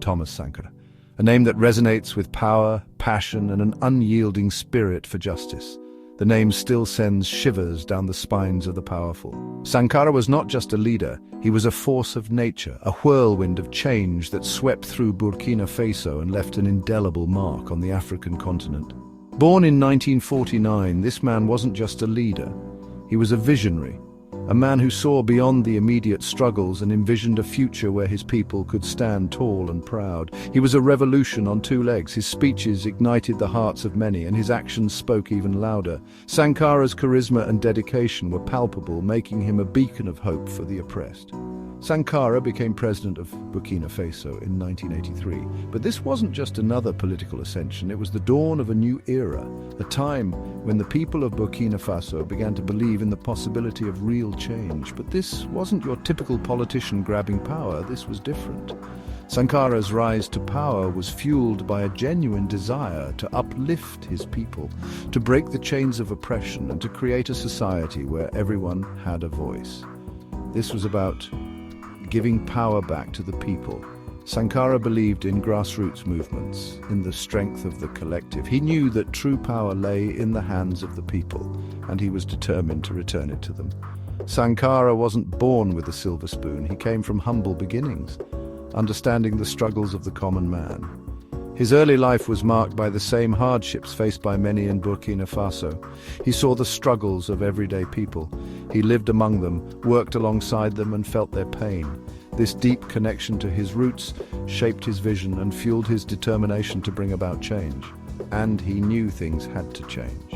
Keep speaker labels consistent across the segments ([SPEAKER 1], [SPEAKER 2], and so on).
[SPEAKER 1] Thomas Sankara, a name that resonates with power, passion, and an unyielding spirit for justice. The name still sends shivers down the spines of the powerful. Sankara was not just a leader, he was a force of nature, a whirlwind of change that swept through Burkina Faso and left an indelible mark on the African continent. Born in 1949, this man wasn't just a leader, he was a visionary, a man who saw beyond the immediate struggles and envisioned a future where his people could stand tall and proud. He was a revolution on two legs. His speeches ignited the hearts of many, and his actions spoke even louder. Sankara's charisma and dedication were palpable, making him a beacon of hope for the oppressed. Sankara became president of Burkina Faso in 1983. But this wasn't just another political ascension, it was the dawn of a new era, a time when the people of Burkina Faso began to believe in the possibility of real change. But this wasn't your typical politician grabbing power, this was different. Sankara's rise to power was fueled by a genuine desire to uplift his people, to break the chains of oppression and to create a society where everyone had a voice. This was about giving power back to the people. Sankara believed in grassroots movements, in the strength of the collective. He knew that true power lay in the hands of the people, and he was determined to return it to them. Sankara wasn't born with a silver spoon. He came from humble beginnings, understanding the struggles of the common man. His early life was marked by the same hardships faced by many in Burkina Faso. He saw the struggles of everyday people. He lived among them, worked alongside them, and felt their pain. This deep connection to his roots shaped his vision and fueled his determination to bring about change. And he knew things had to change.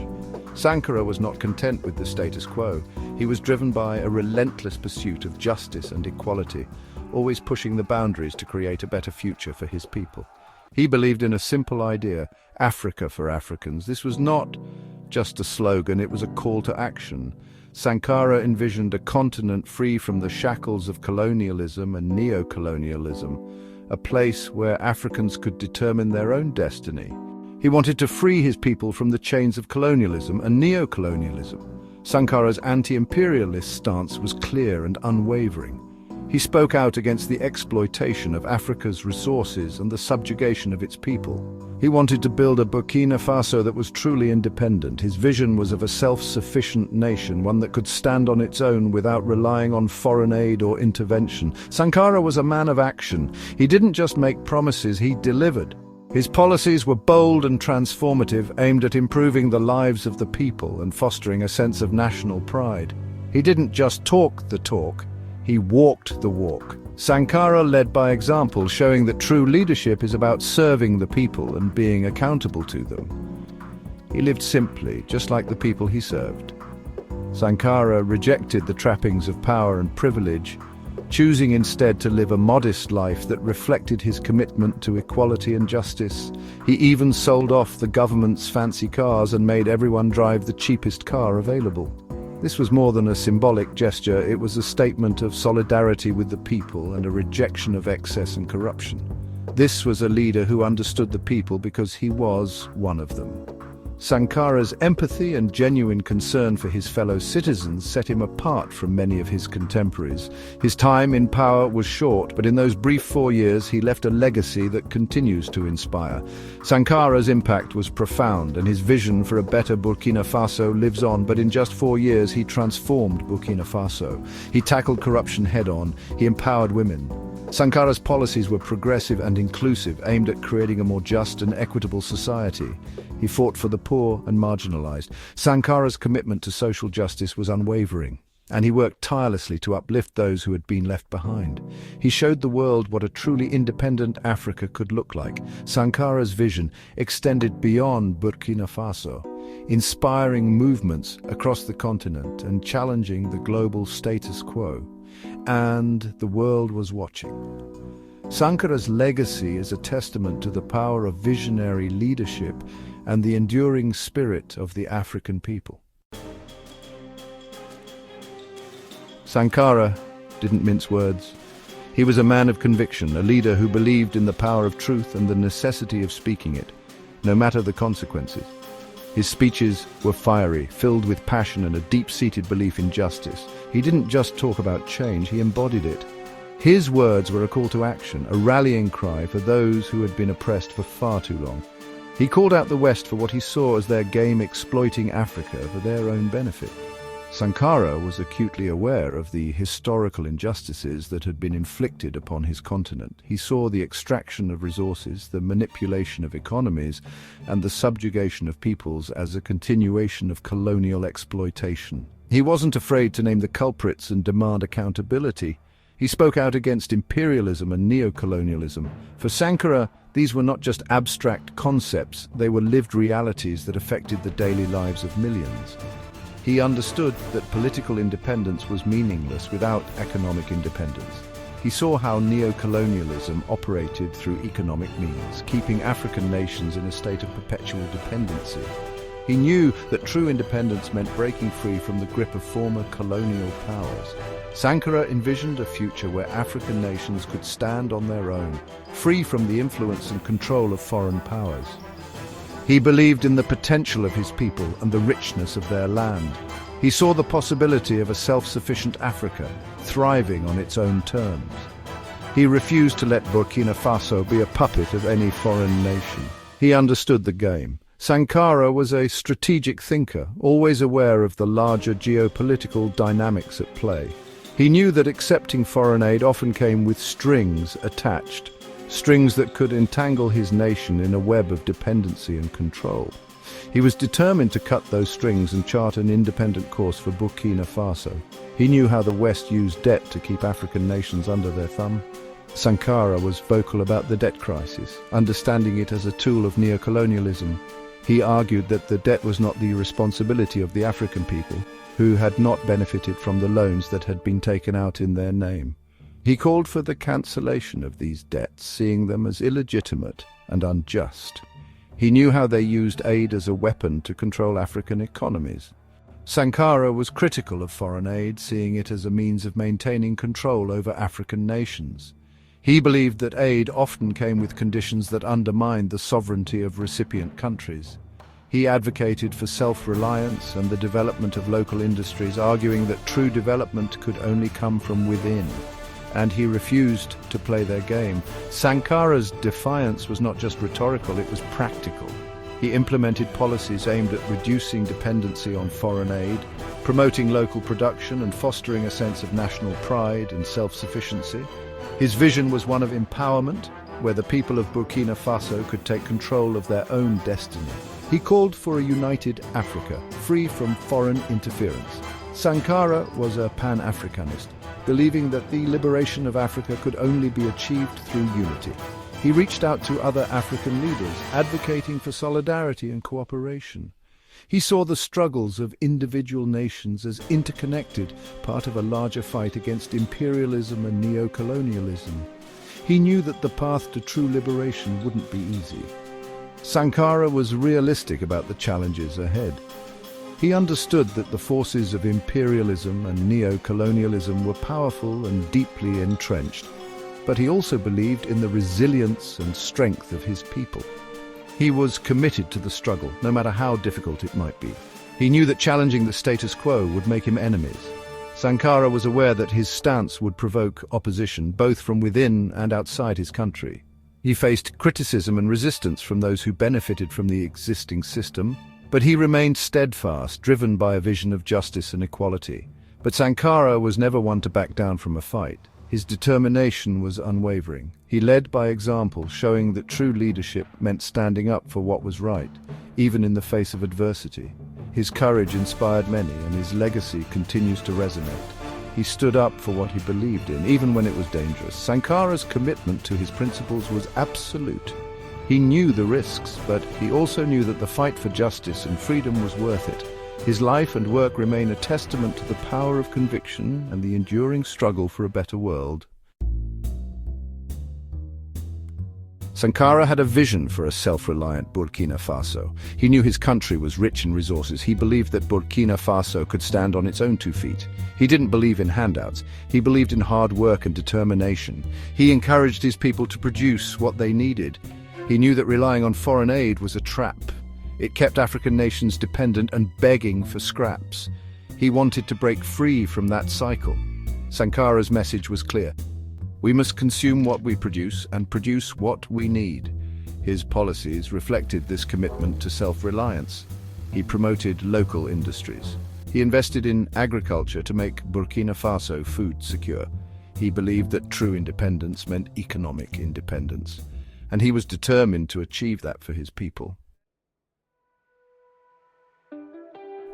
[SPEAKER 1] Sankara was not content with the status quo. He was driven by a relentless pursuit of justice and equality, always pushing the boundaries to create a better future for his people. He believed in a simple idea, Africa for Africans. This was not just a slogan, it was a call to action. Sankara envisioned a continent free from the shackles of colonialism and neo-colonialism, a place where Africans could determine their own destiny. He wanted to free his people from the chains of colonialism and neo-colonialism. Sankara's anti-imperialist stance was clear and unwavering. He spoke out against the exploitation of Africa's resources and the subjugation of its people. He wanted to build a Burkina Faso that was truly independent. His vision was of a self-sufficient nation, one that could stand on its own without relying on foreign aid or intervention. Sankara was a man of action. He didn't just make promises, he delivered. His policies were bold and transformative, aimed at improving the lives of the people and fostering a sense of national pride. He didn't just talk the talk, he walked the walk. Sankara led by example, showing that true leadership is about serving the people and being accountable to them. He lived simply, just like the people he served. Sankara rejected the trappings of power and privilege, choosing instead to live a modest life that reflected his commitment to equality and justice. He even sold off the government's fancy cars and made everyone drive the cheapest car available. This was more than a symbolic gesture, it was a statement of solidarity with the people and a rejection of excess and corruption. This was a leader who understood the people because he was one of them. Sankara's empathy and genuine concern for his fellow citizens set him apart from many of his contemporaries. His time in power was short, but in those brief 4 years he left a legacy that continues to inspire. Sankara's impact was profound, and his vision for a better Burkina Faso lives on, but in just 4 years he transformed Burkina Faso. He tackled corruption head-on, he empowered women. Sankara's policies were progressive and inclusive, aimed at creating a more just and equitable society. He fought for the poor and marginalized. Sankara's commitment to social justice was unwavering, and he worked tirelessly to uplift those who had been left behind. He showed the world what a truly independent Africa could look like. Sankara's vision extended beyond Burkina Faso, inspiring movements across the continent and challenging the global status quo. And the world was watching. Sankara's legacy is a testament to the power of visionary leadership and the enduring spirit of the African people. Sankara didn't mince words. He was a man of conviction, a leader who believed in the power of truth and the necessity of speaking it, no matter the consequences. His speeches were fiery, filled with passion and a deep-seated belief in justice. He didn't just talk about change, he embodied it. His words were a call to action, a rallying cry for those who had been oppressed for far too long. He called out the West for what he saw as their game exploiting Africa for their own benefit. Sankara was acutely aware of the historical injustices that had been inflicted upon his continent. He saw the extraction of resources, the manipulation of economies, and the subjugation of peoples as a continuation of colonial exploitation. He wasn't afraid to name the culprits and demand accountability. He spoke out against imperialism and neo-colonialism. For Sankara, these were not just abstract concepts, they were lived realities that affected the daily lives of millions. He understood that political independence was meaningless without economic independence. He saw how neo-colonialism operated through economic means, keeping African nations in a state of perpetual dependency. He knew that true independence meant breaking free from the grip of former colonial powers. Sankara envisioned a future where African nations could stand on their own, free from the influence and control of foreign powers. He believed in the potential of his people and the richness of their land. He saw the possibility of a self-sufficient Africa, thriving on its own terms. He refused to let Burkina Faso be a puppet of any foreign nation. He understood the game. Sankara was a strategic thinker, always aware of the larger geopolitical dynamics at play. He knew that accepting foreign aid often came with strings attached, strings that could entangle his nation in a web of dependency and control. He was determined to cut those strings and chart an independent course for Burkina Faso. He knew how the West used debt to keep African nations under their thumb. Sankara was vocal about the debt crisis, understanding it as a tool of neocolonialism. He argued that the debt was not the responsibility of the African people, who had not benefited from the loans that had been taken out in their name. He called for the cancellation of these debts, seeing them as illegitimate and unjust. He knew how they used aid as a weapon to control African economies. Sankara was critical of foreign aid, seeing it as a means of maintaining control over African nations. He believed that aid often came with conditions that undermined the sovereignty of recipient countries. He advocated for self-reliance and the development of local industries, arguing that true development could only come from within. And he refused to play their game. Sankara's defiance was not just rhetorical, it was practical. He implemented policies aimed at reducing dependency on foreign aid, promoting local production and fostering a sense of national pride and self-sufficiency. His vision was one of empowerment, where the people of Burkina Faso could take control of their own destiny. He called for a united Africa, free from foreign interference. Sankara was a Pan-Africanist, believing that the liberation of Africa could only be achieved through unity. He reached out to other African leaders, advocating for solidarity and cooperation. He saw the struggles of individual nations as interconnected, part of a larger fight against imperialism and neo-colonialism. He knew that the path to true liberation wouldn't be easy. Sankara was realistic about the challenges ahead. He understood that the forces of imperialism and neo-colonialism were powerful and deeply entrenched, but he also believed in the resilience and strength of his people. He was committed to the struggle, no matter how difficult it might be. He knew that challenging the status quo would make him enemies. Sankara was aware that his stance would provoke opposition, both from within and outside his country. He faced criticism and resistance from those who benefited from the existing system, but he remained steadfast, driven by a vision of justice and equality. But Sankara was never one to back down from a fight. His determination was unwavering. He led by example, showing that true leadership meant standing up for what was right, even in the face of adversity. His courage inspired many, and his legacy continues to resonate. He stood up for what he believed in, even when it was dangerous. Sankara's commitment to his principles was absolute. He knew the risks, but he also knew that the fight for justice and freedom was worth it. His life and work remain a testament to the power of conviction and the enduring struggle for a better world. Sankara had a vision for a self-reliant Burkina Faso. He knew his country was rich in resources. He believed that Burkina Faso could stand on its own 2 feet. He didn't believe in handouts. He believed in hard work and determination. He encouraged his people to produce what they needed. He knew that relying on foreign aid was a trap. It kept African nations dependent and begging for scraps. He wanted to break free from that cycle. Sankara's message was clear. We must consume what we produce and produce what we need. His policies reflected this commitment to self-reliance. He promoted local industries. He invested in agriculture to make Burkina Faso food secure. He believed that true independence meant economic independence, and he was determined to achieve that for his people.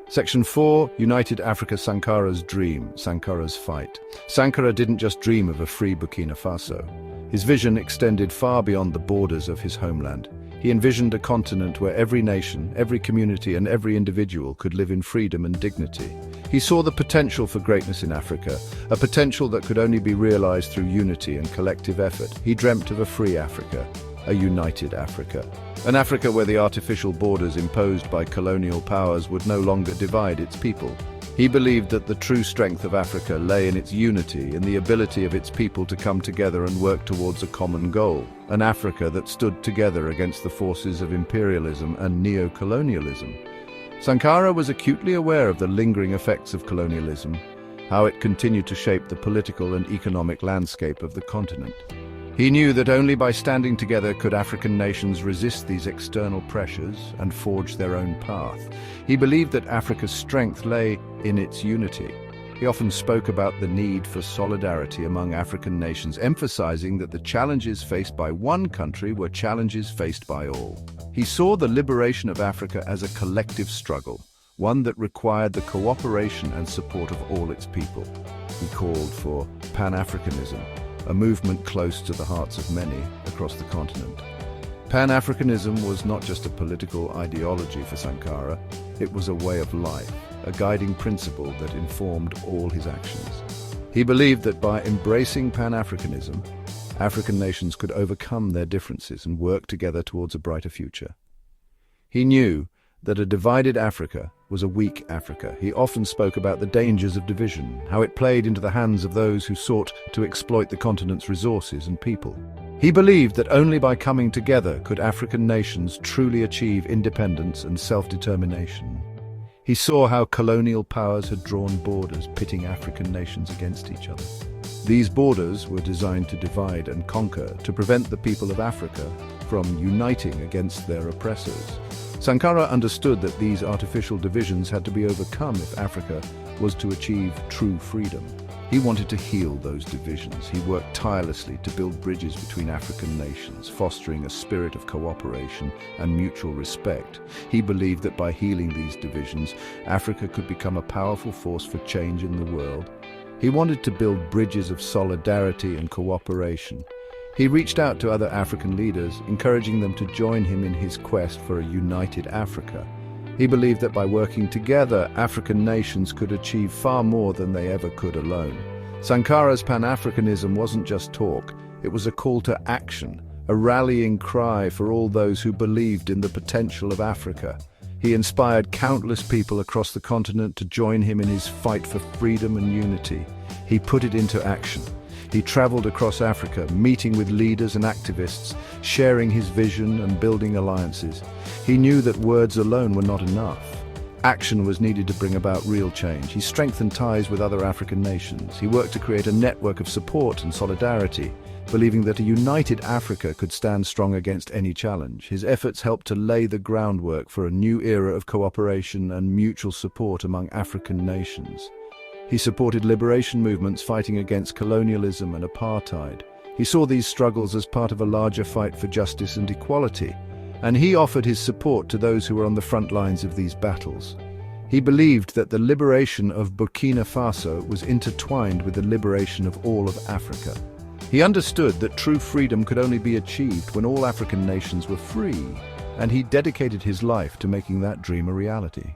[SPEAKER 1] Section 4, United Africa. Sankara's dream, Sankara's fight. Sankara didn't just dream of a free Burkina Faso. His vision extended far beyond the borders of his homeland. He envisioned a continent where every nation, every community, and every individual could live in freedom and dignity. He saw the potential for greatness in Africa, a potential that could only be realized through unity and collective effort. He dreamt of a free Africa, a united Africa. An Africa where the artificial borders imposed by colonial powers would no longer divide its people. He believed that the true strength of Africa lay in its unity, in the ability of its people to come together and work towards a common goal. An Africa that stood together against the forces of imperialism and neo-colonialism. Sankara was acutely aware of the lingering effects of colonialism, how it continued to shape the political and economic landscape of the continent. He knew that only by standing together could African nations resist these external pressures and forge their own path. He believed that Africa's strength lay in its unity. He often spoke about the need for solidarity among African nations, emphasizing that the challenges faced by one country were challenges faced by all. He saw the liberation of Africa as a collective struggle, one that required the cooperation and support of all its people. He called for Pan-Africanism, a movement close to the hearts of many across the continent. Pan-Africanism was not just a political ideology for Sankara, it was a way of life, a guiding principle that informed all his actions. He believed that by embracing Pan-Africanism, African nations could overcome their differences and work together towards a brighter future. He knew that a divided Africa was a weak Africa. He often spoke about the dangers of division, how it played into the hands of those who sought to exploit the continent's resources and people. He believed that only by coming together could African nations truly achieve independence and self-determination. He saw how colonial powers had drawn borders, pitting African nations against each other. These borders were designed to divide and conquer, to prevent the people of Africa from uniting against their oppressors. Sankara understood that these artificial divisions had to be overcome if Africa was to achieve true freedom. He wanted to heal those divisions. He worked tirelessly to build bridges between African nations, fostering a spirit of cooperation and mutual respect. He believed that by healing these divisions, Africa could become a powerful force for change in the world. He wanted to build bridges of solidarity and cooperation. He reached out to other African leaders, encouraging them to join him in his quest for a united Africa. He believed that by working together, African nations could achieve far more than they ever could alone. Sankara's Pan-Africanism wasn't just talk, it was a call to action, a rallying cry for all those who believed in the potential of Africa. He inspired countless people across the continent to join him in his fight for freedom and unity. He put it into action. He traveled across Africa, meeting with leaders and activists, sharing his vision and building alliances. He knew that words alone were not enough. Action was needed to bring about real change. He strengthened ties with other African nations. He worked to create a network of support and solidarity, believing that a united Africa could stand strong against any challenge. His efforts helped to lay the groundwork for a new era of cooperation and mutual support among African nations. He supported liberation movements fighting against colonialism and apartheid. He saw these struggles as part of a larger fight for justice and equality, and he offered his support to those who were on the front lines of these battles. He believed that the liberation of Burkina Faso was intertwined with the liberation of all of Africa. He understood that true freedom could only be achieved when all African nations were free, and he dedicated his life to making that dream a reality.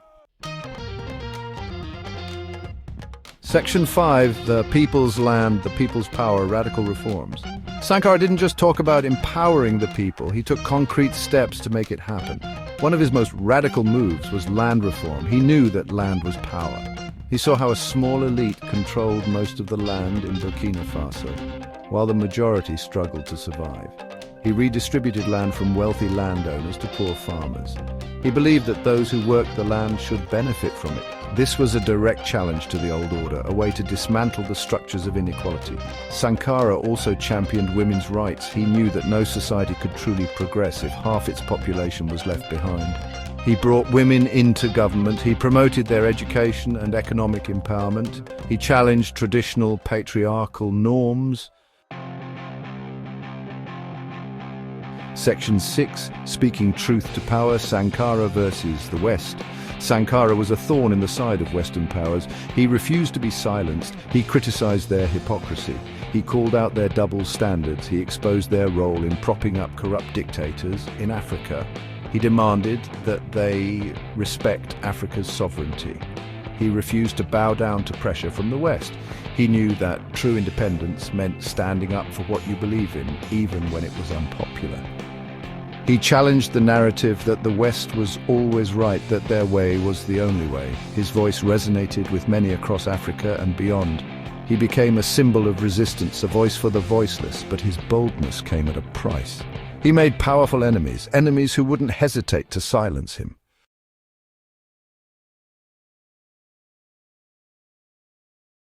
[SPEAKER 1] Section 5, The People's Land, the People's Power, Radical Reforms. Sankara didn't just talk about empowering the people, he took concrete steps to make it happen. One of his most radical moves was land reform. He knew that land was power. He saw how a small elite controlled most of the land in Burkina Faso, while the majority struggled to survive. He redistributed land from wealthy landowners to poor farmers. He believed that those who worked the land should benefit from it. This was a direct challenge to the old order, a way to dismantle the structures of inequality. Sankara also championed women's rights. He knew that no society could truly progress if half its population was left behind. He brought women into government. He promoted their education and economic empowerment. He challenged traditional patriarchal norms. Section 6, Speaking Truth to Power, Sankara versus the West. Sankara was a thorn in the side of Western powers. He refused to be silenced. He criticized their hypocrisy. He called out their double standards. He exposed their role in propping up corrupt dictators in Africa. He demanded that they respect Africa's sovereignty. He refused to bow down to pressure from the West. He knew that true independence meant standing up for what you believe in, even when it was unpopular. He challenged the narrative that the West was always right, that their way was the only way. His voice resonated with many across Africa and beyond. He became a symbol of resistance, a voice for the voiceless, but his boldness came at a price. He made powerful enemies, enemies who wouldn't hesitate to silence him.